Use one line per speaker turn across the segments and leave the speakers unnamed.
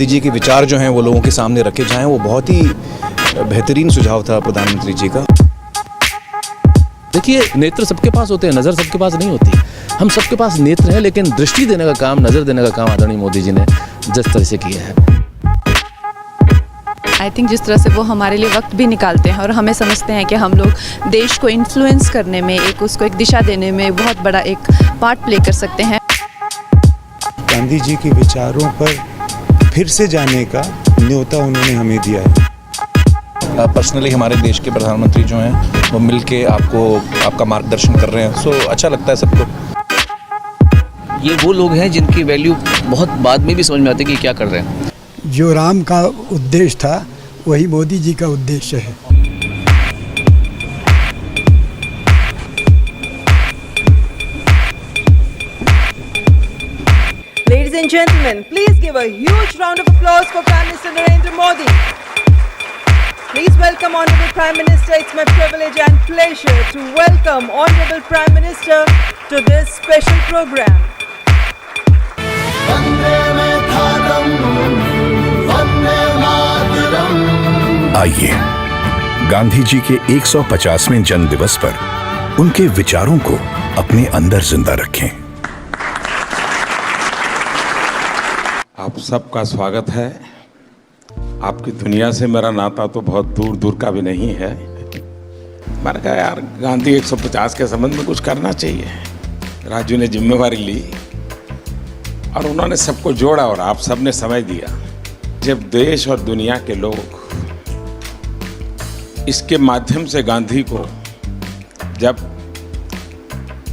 गांधी जी के विचार जो हैं वो लोगों के सामने रखे जाएं, वो बहुत ही बेहतरीन सुझाव था प्रधानमंत्री जी का।
देखिए, नेत्र सबके पास होते हैं, नज़र सबके पास नहीं होती। हम सबके पास नेत्र है, लेकिन दृष्टि देने का काम, नज़र देने का काम आदरणीय मोदी जी ने जिस तरह से किया है,
आई थिंक जिस तरह से वो हमारे लिए वक्त भी निकालते हैं और हमें समझते हैं कि हम लोग देश को इन्फ्लुएंस करने में, उसको एक दिशा देने में बहुत बड़ा एक पार्ट प्ले कर सकते हैं।
गांधी जी के विचारों पर फिर से जाने का न्योता उन्होंने हमें दिया है।
पर्सनली हमारे देश के प्रधानमंत्री जो हैं वो मिलके आपका मार्गदर्शन कर रहे हैं, सो अच्छा लगता है सबको।
ये वो लोग हैं जिनकी वैल्यू बहुत बाद में भी समझ में आती है कि क्या कर रहे हैं।
जो राम का उद्देश्य था वही मोदी जी का उद्देश्य है।
Ladies and gentlemen, please give a huge round of applause for Prime Minister Narendra Modi. Please welcome Honorable Prime Minister. It's my privilege and pleasure to welcome Honorable Prime Minister to this special program.
आइए गांधी जी के 150वें जन्म दिवस पर उनके विचारों को अपने अंदर जिंदा रखें।
आप सबका स्वागत है। आपकी दुनिया से मेरा नाता तो बहुत दूर दूर का भी नहीं है। मैंने कहा यार गांधी 150 के संबंध में कुछ करना चाहिए। राजू ने जिम्मेवारी ली और उन्होंने सबको जोड़ा और आप सबने समय दिया। जब देश और दुनिया के लोग इसके माध्यम से गांधी को जब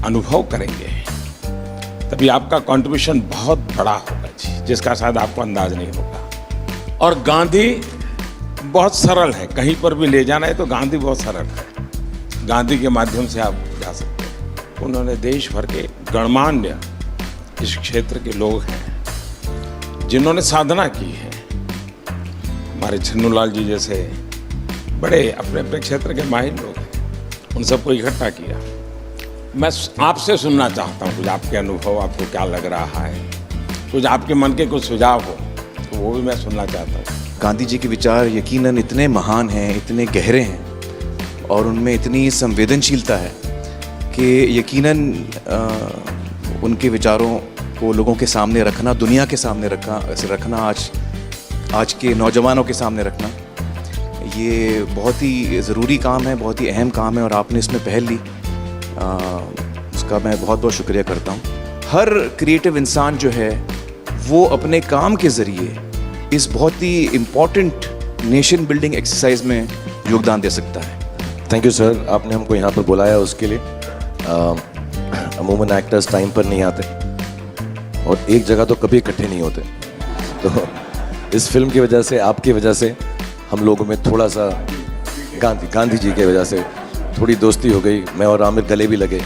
अनुभव करेंगे तभी आपका कंट्रीब्यूशन बहुत बड़ा होगा जी, जिसका शायद आपको अंदाज नहीं होगा। और गांधी बहुत सरल है, कहीं पर भी ले जाना है तो गांधी बहुत सरल है। गांधी के माध्यम से आप जा सकते हैं। उन्होंने देश भर के गणमान्य इस क्षेत्र के लोग हैं जिन्होंने साधना की है। हमारे छन्नूलाल जी जैसे बड़े अपने अपने क्षेत्र के माहिर लोग हैं, उन सबको इकट्ठा किया। मैं आपसे सुनना चाहता हूँ कुछ आपके अनुभव, आपको क्या लग रहा है, कुछ आपके मन के कुछ सुझाव हो तो वो भी मैं सुनना चाहता हूँ।
गांधी जी के विचार यकीनन इतने महान हैं, इतने गहरे हैं और उनमें इतनी संवेदनशीलता है कि यकीनन उनके विचारों को लोगों के सामने रखना, दुनिया के सामने रखना, आज के नौजवानों के सामने रखना, ये बहुत ही ज़रूरी काम है, बहुत ही अहम काम है और आपने इसमें पहल ली, उसका मैं बहुत बहुत शुक्रिया करता हूँ। हर क्रिएटिव इंसान जो है वो अपने काम के ज़रिए इस बहुत ही इम्पॉर्टेंट नेशन बिल्डिंग एक्सरसाइज में योगदान दे सकता है।
थैंक यू सर, आपने हमको यहाँ पर बुलाया उसके लिए। अमूमन एक्टर्स टाइम पर नहीं आते और एक जगह तो कभी इकट्ठे नहीं होते, तो इस फिल्म की वजह से, आपकी वजह से हम लोगों में थोड़ा सा गांधी जी की वजह से थोड़ी दोस्ती हो गई। मैं और आमिर गले भी लगे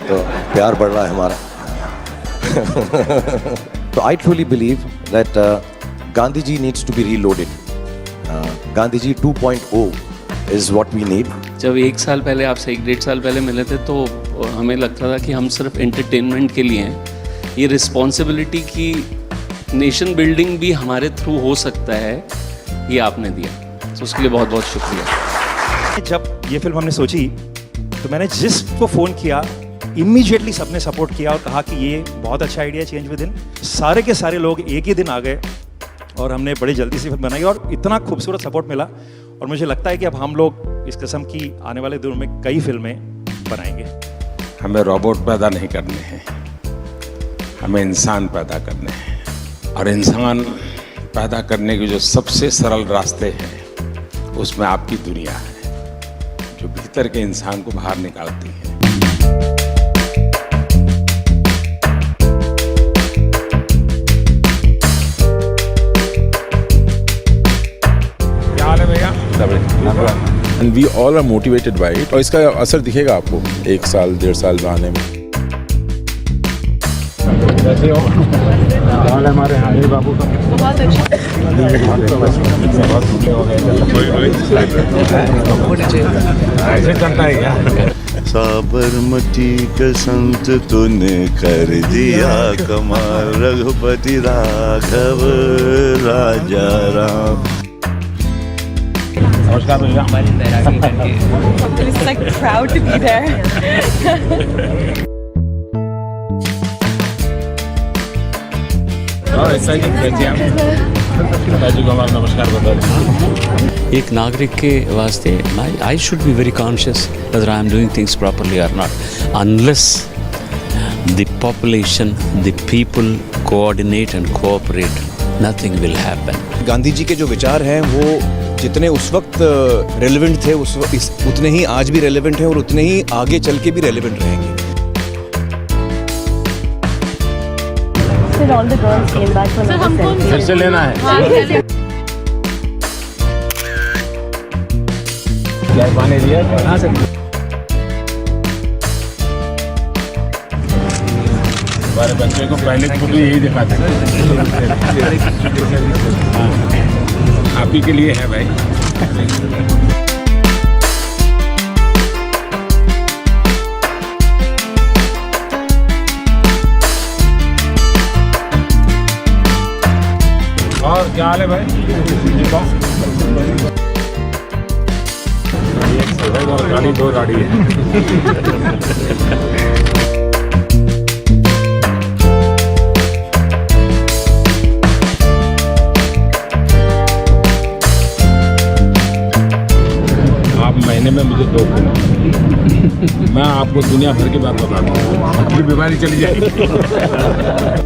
तो प्यार बढ़ रहा है हमारा। तो I truly believe that Gandhi ji needs to be reloaded. Gandhi ji 2.0 is what we need.
जब 1 साल पहले आपसे 1-1.5 साल पहले मिले थे तो हमें लगता था कि हम सिर्फ एंटरटेनमेंट के लिए हैं। ये रिस्पॉन्सिबिलिटी की नेशन बिल्डिंग भी हमारे थ्रू हो सकता है, ये आपने दिया, तो उसके लिए बहुत बहुत शुक्रिया।
जब ये फिल्म हमने सोची तो मैंने जिसको फ़ोन किया इमीडिएटली सबने सपोर्ट किया और कहा कि ये बहुत अच्छा आइडिया, चेंज विद इन। सारे के सारे लोग एक ही दिन आ गए और हमने बड़ी जल्दी से फिल्म बनाई और इतना खूबसूरत सपोर्ट मिला। और मुझे लगता है कि अब हम लोग इस किस्म की आने वाले दिनों में कई फिल्में बनाएंगे।
हमें रोबोट पैदा नहीं करने हैं, हमें इंसान पैदा करने हैं। और इंसान पैदा करने के जो सबसे सरल रास्ते हैं उसमें आपकी दुनिया है, जो भीतर के इंसान को बाहर निकालती है। क्या हाल है भैया?
And we all are motivated by it. और इसका असर दिखेगा आपको 1 साल 1.5 साल में आने में।
कैसे हो? हाल हमारे हाजिर बाबू का बहुत अच्छा।
ऐसे चलता है क्या?
साबरमती का संत तूने कर दिया कमाल, रघुपति राघव राजा राम।
नमस्कार भैया।
It's like proud to be there.
नमस्कार बता।
एक नागरिक के वास्ते I should be very conscious whether I am doing things properly or not. Unless the population, the people coordinate and cooperate, nothing will happen.
Gandhi ji के जो विचार हैं वो जितने उस वक्त रेलेवेंट थे उतने ही आज भी रेलेवेंट हैं और उतने ही आगे चल के भी रेलेवेंट रहेंगे।
All the girls came back from the selfie.
फिर से लेना है। क्या पानी दिया? हाँ सर। हमारे बच्चे को पहले फोटो यही दिखाते हैं। आप ही के लिए है भाई। और क्या हाल है भाई? गाड़ी दो गाड़ी है। आप महीने में मुझे 2 फोन, मैं आपको दुनिया भर की बात बताता हूँ, अपनी बीमारी चली जाएगी।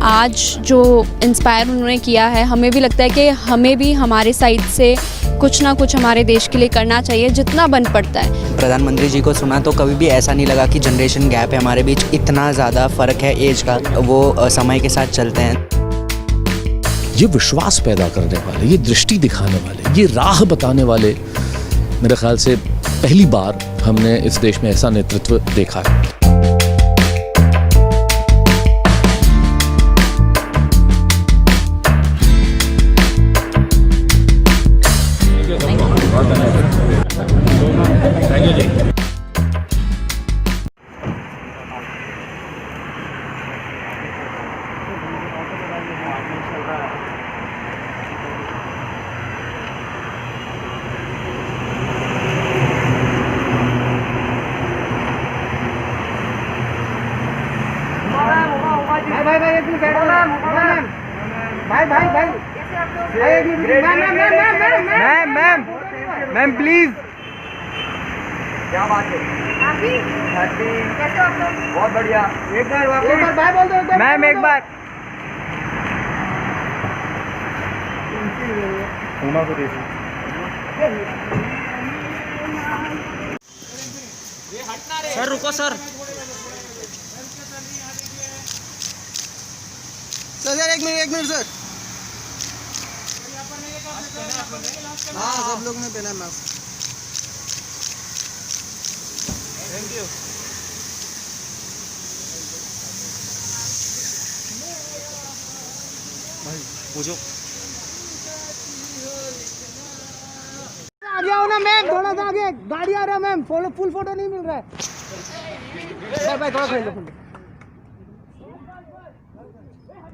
आज जो इंस्पायर उन्होंने किया है, हमें भी लगता है कि हमें भी हमारे साइड से कुछ ना कुछ हमारे देश के लिए करना चाहिए जितना बन पड़ता है।
प्रधानमंत्री जी को सुना तो कभी भी ऐसा नहीं लगा कि जनरेशन गैप है हमारे बीच, इतना ज़्यादा फ़र्क है एज का, वो समय के साथ चलते हैं।
ये विश्वास पैदा करने वाले, ये दृष्टि दिखाने वाले, ये राह बताने वाले, मेरे ख्याल से पहली बार हमने इस देश में ऐसा नेतृत्व देखा है।
Ma'am please.
क्या बात है? कैसे हो आप लोग? बहुत बढ़िया। एक बार बाय बोल दो
मैम, एक बार।
सर रुको सर।
सर एक मिनट सर। हाँ सब लोग ने पहना मास्क। Thank you.
भाई पूछो।
आगे आओ ना मैम, थोड़ा सा आगे, गाड़ी आ रहा है मैम, फुल फोटो नहीं मिल रहा है। भाई थोड़ा खड़े लो।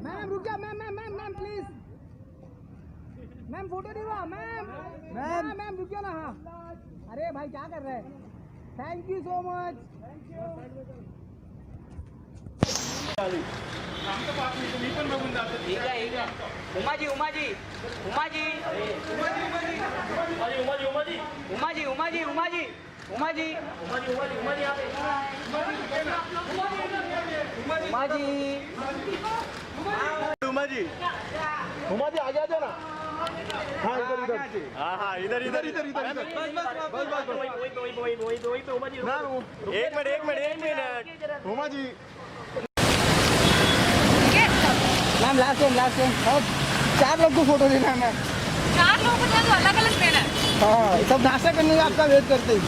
मैम रुक जा, मैम प्लीज। मैम फोटो नहीं हुआ मैम। मैम रुकिए ना। हाँ अरे भाई क्या कर रहे हैं? Thank you so much.
Uma ji आ जाओ ना। हाँ इधर बस एक minute Uma ji.
Ma'am last time 4 लोग को फोटो लेना है मैम।
4 लोगों को तो अलग अलग लेना है।
हाँ सब नाश्ता करने का आपका वेट करते हैं।